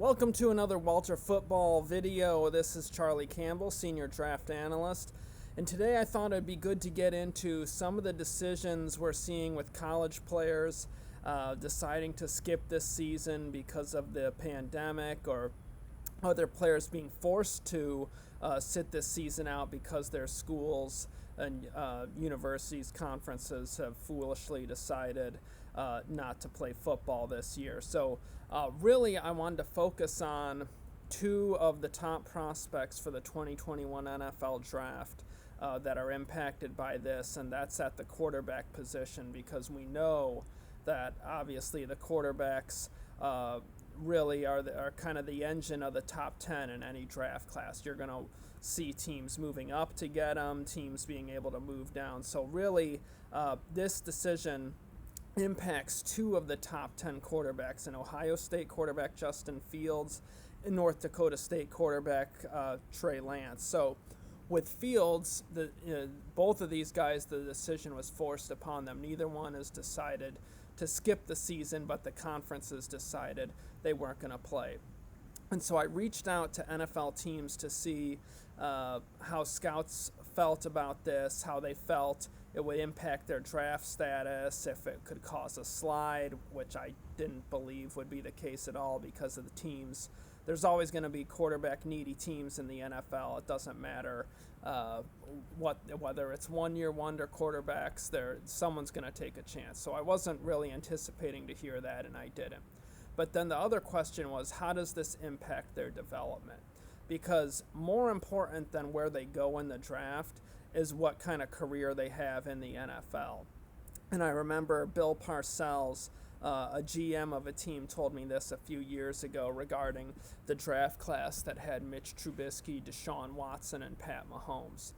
Welcome to another Walter Football video. This is Charlie Campbell, Senior Draft Analyst. And today I thought it'd be good to get into some of the decisions we're seeing with college players deciding to skip this season because of the pandemic, or other players being forced to sit this season out because their schools and universities, conferences have foolishly decided not to play football this year. So really I wanted to focus on two of the top prospects for the 2021 NFL Draft that are impacted by this, and that's at the quarterback position, because we know that obviously the quarterbacks really are kind of the engine of the top 10 in any draft class. You're going to see teams moving up to get them, teams being able to move down. So really, this decision impacts two of the top 10 quarterbacks: an Ohio State quarterback, Justin Fields, and North Dakota State quarterback, Trey Lance. So with Fields, both of these guys, the decision was forced upon them. Neither one has decided to skip the season, but the conferences decided they weren't going to play. And so I reached out to NFL teams to see how scouts felt about this, how they felt it would impact their draft status, if it could cause a slide, which I didn't believe would be the case at all because of the teams. There's always going to be quarterback needy teams in the NFL. It doesn't matter whether it's one-year wonder quarterbacks. Someone's going to take a chance. So I wasn't really anticipating to hear that, and I didn't. But then the other question was, how does this impact their development? Because more important than where they go in the draft is what kind of career they have in the NFL. And I remember Bill Parcells, a GM of a team, told me this a few years ago regarding the draft class that had Mitch Trubisky, Deshaun Watson, and Pat Mahomes.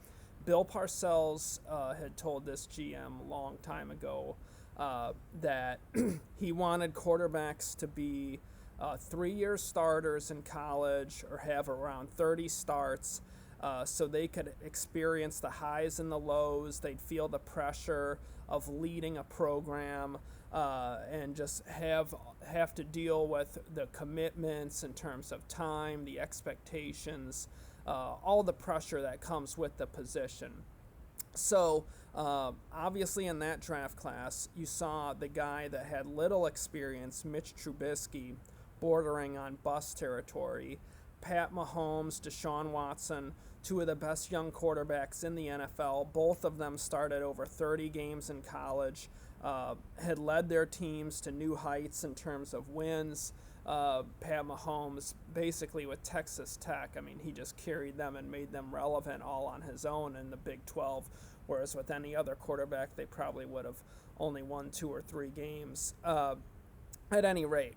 Bill Parcells had told this GM a long time ago that he wanted quarterbacks to be 3-year starters in college, or have around 30 starts, so they could experience the highs and the lows. They'd feel the pressure of leading a program, and just have to deal with the commitments in terms of time, the expectations, all the pressure that comes with the position. So obviously in that draft class, you saw the guy that had little experience, Mitch Trubisky, bordering on bust territory. Pat Mahomes, Deshaun Watson, two of the best young quarterbacks in the NFL. Both of them started over 30 games in college, had led their teams to new heights in terms of wins. Pat Mahomes, basically with Texas Tech, I mean, he just carried them and made them relevant all on his own in the Big 12, whereas with any other quarterback, they probably would have only won 2 or 3 games. At any rate,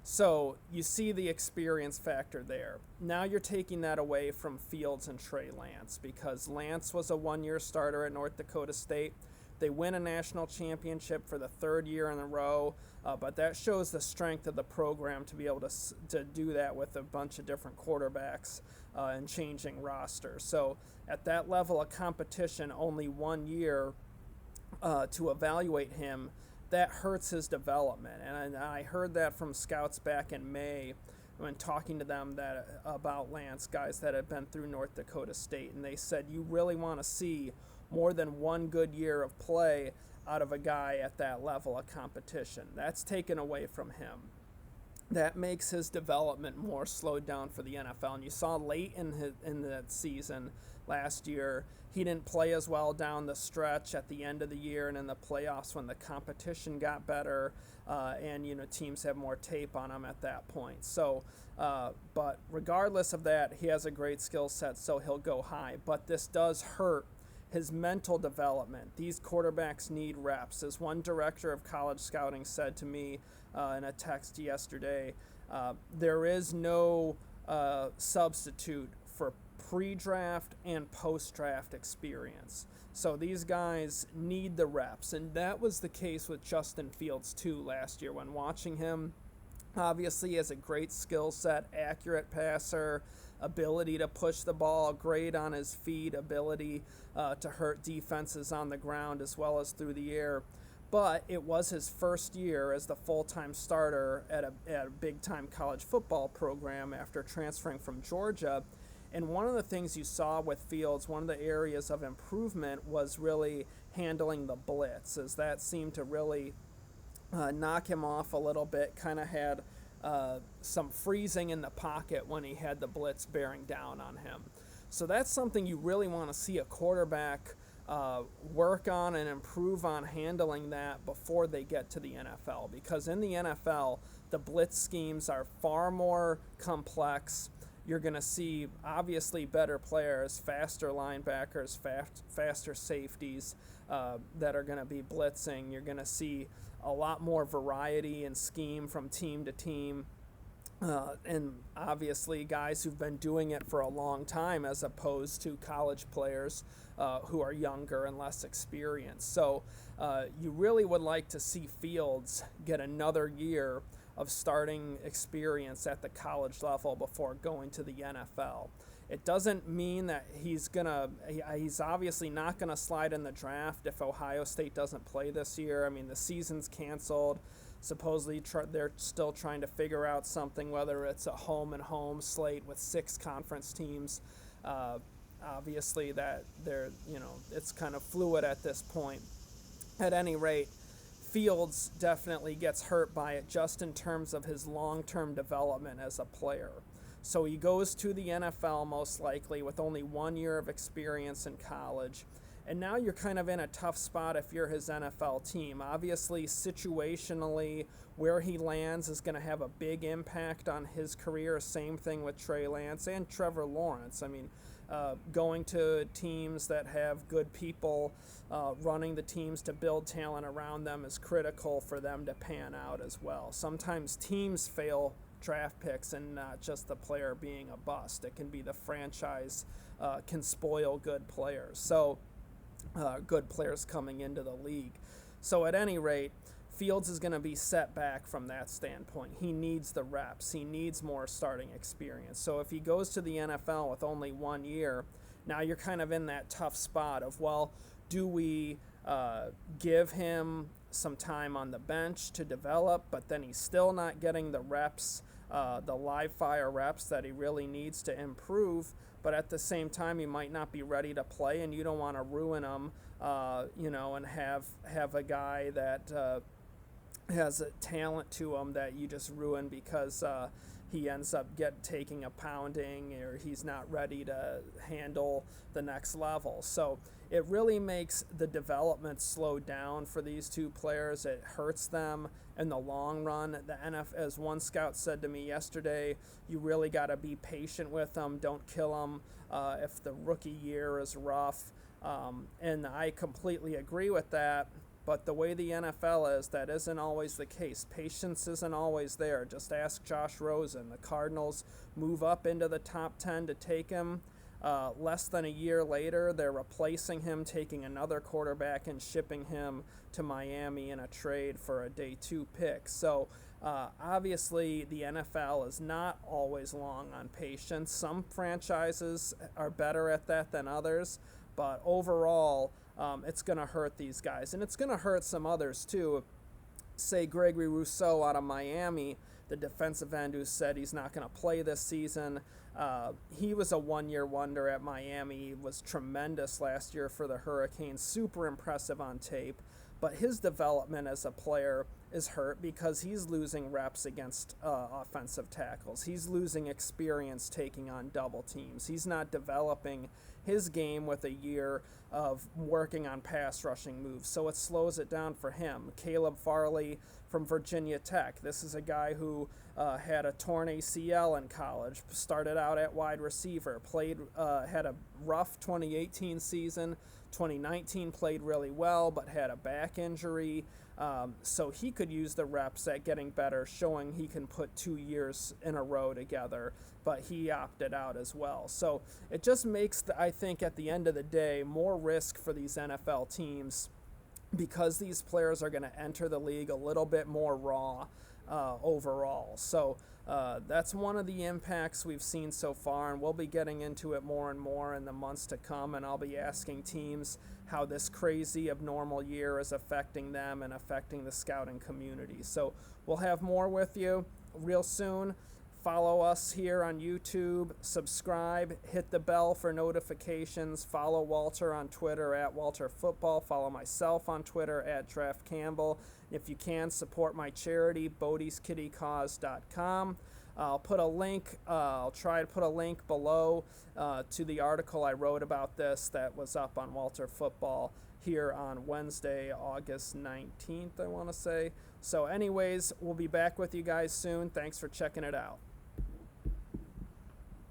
so you see the experience factor there. Now you're taking that away from Fields and Trey Lance, because Lance was a 1-year starter at North Dakota State. They win a national championship for the 3rd year in a row, but that shows the strength of the program to be able to do that with a bunch of different quarterbacks and changing rosters. So at that level of competition, only 1 year to evaluate him, that hurts his development. And I heard that from scouts back in May when talking to them about Lance, guys that had been through North Dakota State, and they said you really want to see more than 1 good year of play out of a guy at that level of competition. That's taken away from him. That makes his development more slowed down for the NFL. And you saw late in that season last year, he didn't play as well down the stretch at the end of the year and in the playoffs when the competition got better, and teams have more tape on him at that point. So, but regardless of that, he has a great skill set, so he'll go high. But this does hurt his mental development. These quarterbacks need reps. As one director of college scouting said to me in a text yesterday, there is no substitute for pre-draft and post-draft experience. So these guys need the reps, and that was the case with Justin Fields too last year. When watching him, obviously he has a great skill set, accurate passer, ability to push the ball, great on his feet, ability to hurt defenses on the ground as well as through the air. but it was his first year as the full-time starter at a big-time college football program after transferring from Georgia. And one of the things you saw with Fields, one of the areas of improvement was really handling the blitz, as that seemed to really knock him off a little bit, kind of had some freezing in the pocket when he had the blitz bearing down on him. So that's something you really want to see a quarterback work on and improve on, handling that before they get to the NFL. Because in the NFL, the blitz schemes are far more complex. You're going to see obviously better players, faster linebackers, faster safeties that are going to be blitzing. You're going to see a lot more variety and scheme from team to team. And obviously guys who've been doing it for a long time as opposed to college players who are younger and less experienced. So you really would like to see Fields get another year of starting experience at the college level before going to the NFL. It doesn't mean that he's obviously not gonna slide in the draft if Ohio State doesn't play this year. I mean, the season's canceled. Supposedly they're still trying to figure out something, whether it's a home and home slate with 6 conference teams. Obviously that it's kind of fluid at this point. At any rate, Fields definitely gets hurt by it just in terms of his long-term development as a player. So he goes to the NFL most likely with only 1 year of experience in college. And now you're kind of in a tough spot if you're his NFL team. Obviously, situationally, where he lands is going to have a big impact on his career. Same thing with Trey Lance and Trevor Lawrence. I mean, going to teams that have good people running the teams to build talent around them is critical for them to pan out as well. Sometimes teams fail draft picks and not just the player being a bust. It can be the franchise can spoil good players. So good players coming into the league. So at any rate, Fields is going to be set back from that standpoint. He needs the reps. He needs more starting experience. So if he goes to the NFL with only 1 year, now you're kind of in that tough spot of, well, do we give him some time on the bench to develop, but then he's still not getting the reps, the live fire reps that he really needs to improve, but at the same time he might not be ready to play, and you don't want to ruin him, and have a guy that has a talent to him that you just ruin because he ends up taking a pounding, or he's not ready to handle the next level. So it really makes the development slow down for these two players. It hurts them in the long run. The NFL, as one scout said to me yesterday, you really got to be patient with them. Don't kill them if the rookie year is rough. And I completely agree with that. But the way the NFL is, that isn't always the case. Patience isn't always there. Just ask Josh Rosen. The Cardinals move up into the top 10 to take him. Less than a year later, they're replacing him, taking another quarterback and shipping him to Miami in a trade for a day 2 pick. So obviously the NFL is not always long on patience. Some franchises are better at that than others, but overall, it's going to hurt these guys. And it's going to hurt some others too. Say Gregory Rousseau out of Miami, the defensive end who said he's not going to play this season. He was a 1-year wonder at Miami. He was tremendous last year for the Hurricanes, super impressive on tape. But his development as a player is hurt because he's losing reps against offensive tackles. He's losing experience taking on double teams. He's not developing his game with a year of working on pass rushing moves, so it slows it down for him. Caleb Farley from Virginia Tech. This is a guy who had a torn ACL in college, started out at wide receiver, had a rough 2018 season. 2019 played really well, but had a back injury. So he could use the reps at getting better, showing he can put 2 years in a row together, but he opted out as well. So it just makes, I think, at the end of the day, more risk for these NFL teams because these players are going to enter the league a little bit more raw. overall. So that's one of the impacts we've seen so far, and we'll be getting into it more and more in the months to come, and I'll be asking teams how this crazy abnormal year is affecting them and affecting the scouting community. So we'll have more with you real soon. Follow us here on YouTube, subscribe, hit the bell for notifications, follow Walter on Twitter at WalterFootball, follow myself on Twitter at Draft Campbell. If you can, support my charity, Bodie'sKittyCause.com. I'll try to put a link below to the article I wrote about this that was up on Walter Football here on Wednesday, August 19th, I want to say. So anyways, we'll be back with you guys soon. Thanks for checking it out.